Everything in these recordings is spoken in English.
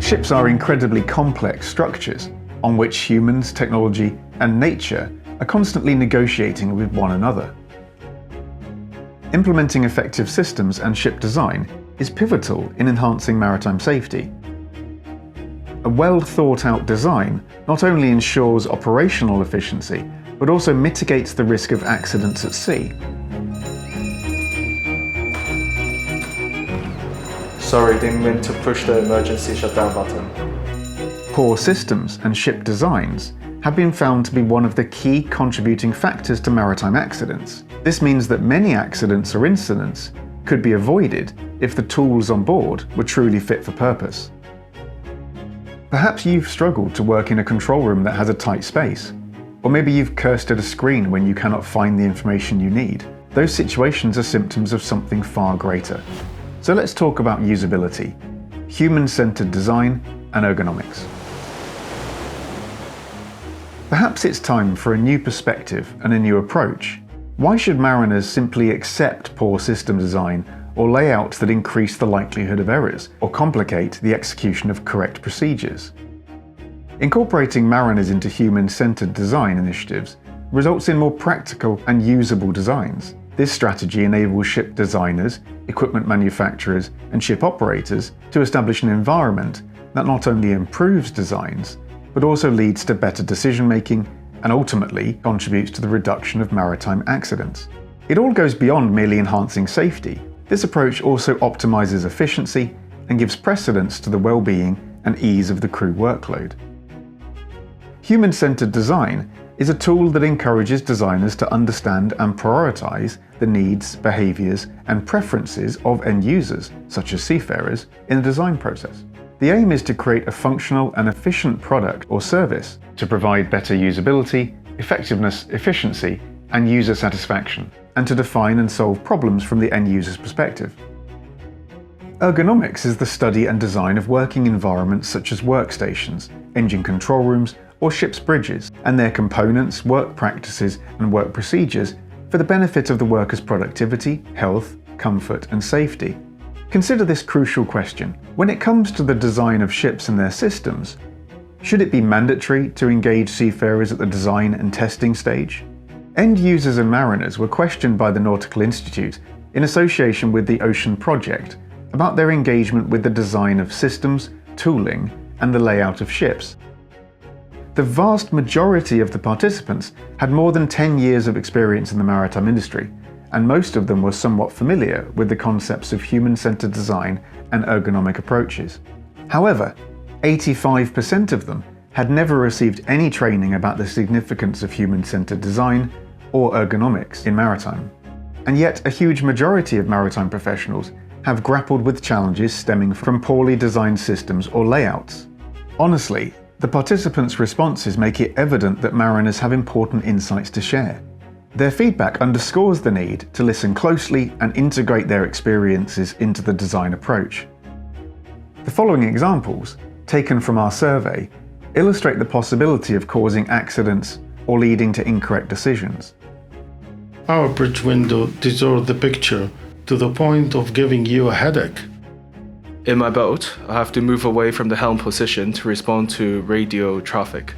Ships are incredibly complex structures on which humans, technology, and nature are constantly negotiating with one another. Implementing effective systems and ship design is pivotal in enhancing maritime safety. A well-thought-out design not only ensures operational efficiency, but also mitigates the risk of accidents at sea. Sorry, didn't mean to push the emergency shutdown button. Poor systems and ship designs have been found to be one of the key contributing factors to maritime accidents. This means that many accidents or incidents could be avoided if the tools on board were truly fit for purpose. Perhaps you've struggled to work in a control room that has a tight space, or maybe you've cursed at a screen when you cannot find the information you need. Those situations are symptoms of something far greater. So let's talk about usability, human-centered design, and ergonomics. Perhaps it's time for a new perspective and a new approach. Why should mariners simply accept poor system design or layouts that increase the likelihood of errors or complicate the execution of correct procedures? Incorporating mariners into human-centered design initiatives results in more practical and usable designs. This strategy enables ship designers, equipment manufacturers, and ship operators to establish an environment that not only improves designs, but also leads to better decision-making and ultimately contributes to the reduction of maritime accidents. It all goes beyond merely enhancing safety. This approach also optimizes efficiency and gives precedence to the well-being and ease of the crew workload. Human-centered design is a tool that encourages designers to understand and prioritize the needs, behaviors, and preferences of end users, such as seafarers, in the design process. The aim is to create a functional and efficient product or service to provide better usability, effectiveness, efficiency, and user satisfaction, and to define and solve problems from the end user's perspective. Ergonomics is the study and design of working environments such as workstations, engine control rooms, or ship's bridges, and their components, work practices, and work procedures for the benefit of the worker's productivity, health, comfort, and safety. Consider this crucial question. When it comes to the design of ships and their systems, should it be mandatory to engage seafarers at the design and testing stage? End users and mariners were questioned by the Nautical Institute in association with the Ocean Project about their engagement with the design of systems, tooling, and the layout of ships. The vast majority of the participants had more than 10 years of experience in the maritime industry, and most of them were somewhat familiar with the concepts of human-centered design and ergonomic approaches. However, 85% of them had never received any training about the significance of human-centered design or ergonomics in maritime. And yet, a huge majority of maritime professionals have grappled with challenges stemming from poorly designed systems or layouts. Honestly, the participants' responses make it evident that mariners have important insights to share. Their feedback underscores the need to listen closely and integrate their experiences into the design approach. The following examples, taken from our survey, illustrate the possibility of causing accidents or leading to incorrect decisions. Our bridge window distorts the picture to the point of giving you a headache. In my boat, I have to move away from the helm position to respond to radio traffic.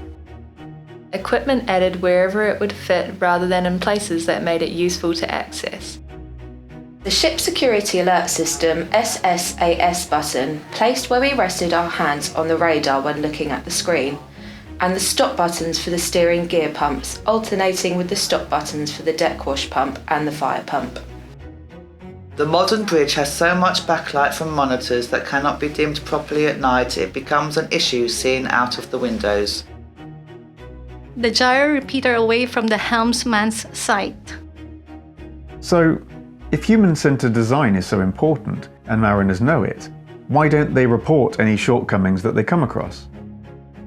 Equipment added wherever it would fit rather than in places that made it useful to access. The Ship Security Alert System SSAS button placed where we rested our hands on the radar when looking at the screen, and the stop buttons for the steering gear pumps alternating with the stop buttons for the deck wash pump and the fire pump. The modern bridge has so much backlight from monitors that cannot be dimmed properly at night it becomes an issue seen out of the windows. The gyro repeater away from the helmsman's sight. So, if human-centered design is so important and mariners know it, why don't they report any shortcomings that they come across?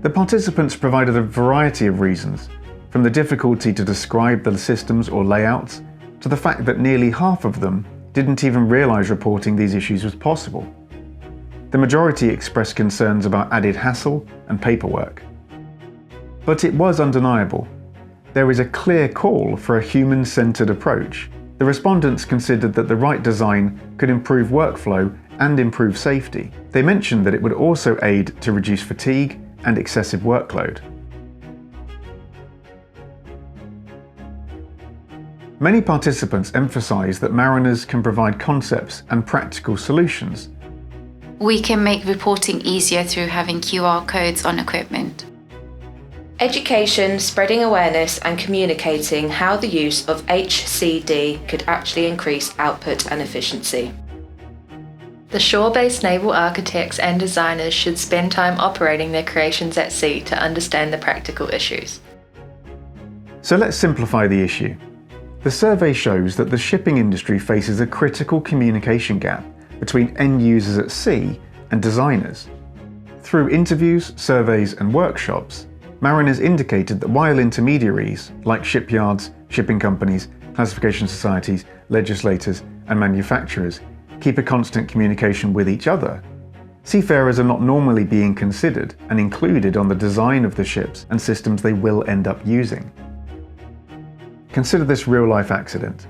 The participants provided a variety of reasons, from the difficulty to describe the systems or layouts, to the fact that nearly half of them didn't even realize reporting these issues was possible. The majority expressed concerns about added hassle and paperwork. But it was undeniable. There is a clear call for a human-centered approach. The respondents considered that the right design could improve workflow and improve safety. They mentioned that it would also aid to reduce fatigue and excessive workload. Many participants emphasise that mariners can provide concepts and practical solutions. We can make reporting easier through having QR codes on equipment. Education, spreading awareness and communicating how the use of HCD could actually increase output and efficiency. The shore-based naval architects and designers should spend time operating their creations at sea to understand the practical issues. So let's simplify the issue. The survey shows that the shipping industry faces a critical communication gap between end users at sea and designers. Through interviews, surveys and workshops, mariners indicated that while intermediaries like shipyards, shipping companies, classification societies, legislators and manufacturers keep a constant communication with each other, seafarers are not normally being considered and included on the design of the ships and systems they will end up using. Consider this real-life accident.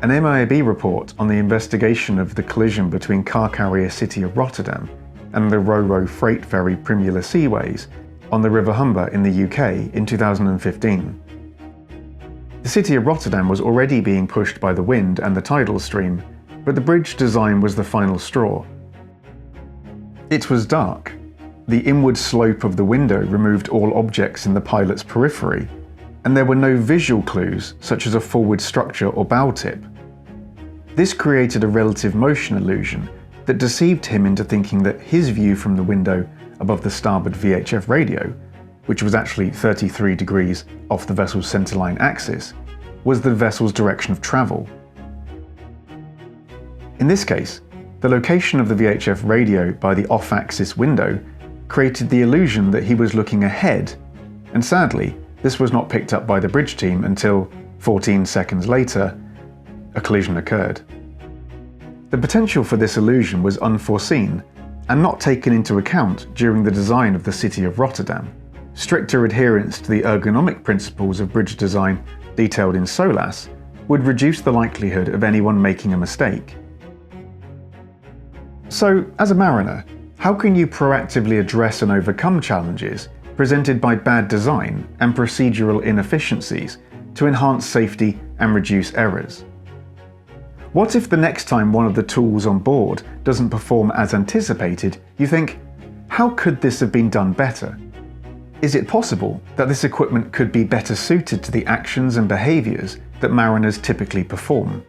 An MIAB report on the investigation of the collision between car carrier City of Rotterdam and the ro-ro freight ferry Primula Seaways on the River Humber in the UK in 2015. The City of Rotterdam was already being pushed by the wind and the tidal stream, but the bridge design was the final straw. It was dark. The inward slope of the window removed all objects in the pilot's periphery, and there were no visual clues such as a forward structure or bow tip. This created a relative motion illusion that deceived him into thinking that his view from the window above the starboard VHF radio, which was actually 33 degrees off the vessel's centerline axis, was the vessel's direction of travel. In this case, the location of the VHF radio by the off-axis window created the illusion that he was looking ahead, and sadly, this was not picked up by the bridge team until, 14 seconds later, a collision occurred. The potential for this illusion was unforeseen and not taken into account during the design of the City of Rotterdam. Stricter adherence to the ergonomic principles of bridge design detailed in SOLAS would reduce the likelihood of anyone making a mistake. So, as a mariner, how can you proactively address and overcome challenges presented by bad design and procedural inefficiencies to enhance safety and reduce errors? What if the next time one of the tools on board doesn't perform as anticipated, you think, how could this have been done better? Is it possible that this equipment could be better suited to the actions and behaviours that mariners typically perform?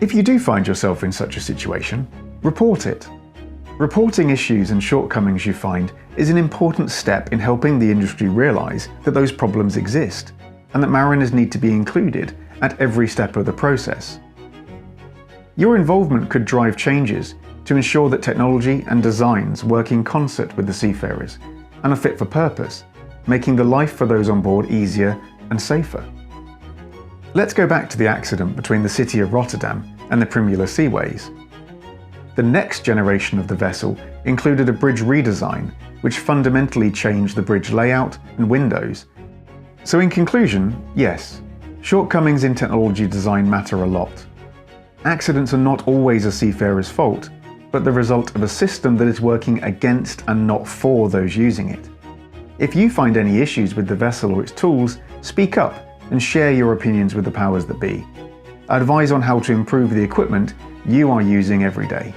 If you do find yourself in such a situation, report it. Reporting issues and shortcomings you find is an important step in helping the industry realise that those problems exist and that mariners need to be included at every step of the process. Your involvement could drive changes to ensure that technology and designs work in concert with the seafarers and are fit for purpose, making the life for those on board easier and safer. Let's go back to the accident between the City of Rotterdam and the Primula Seaways. The next generation of the vessel included a bridge redesign, which fundamentally changed the bridge layout and windows. So in conclusion, yes, shortcomings in technology design matter a lot. Accidents are not always a seafarer's fault, but the result of a system that is working against and not for those using it. If you find any issues with the vessel or its tools, speak up and share your opinions with the powers that be. Advise on how to improve the equipment you are using every day.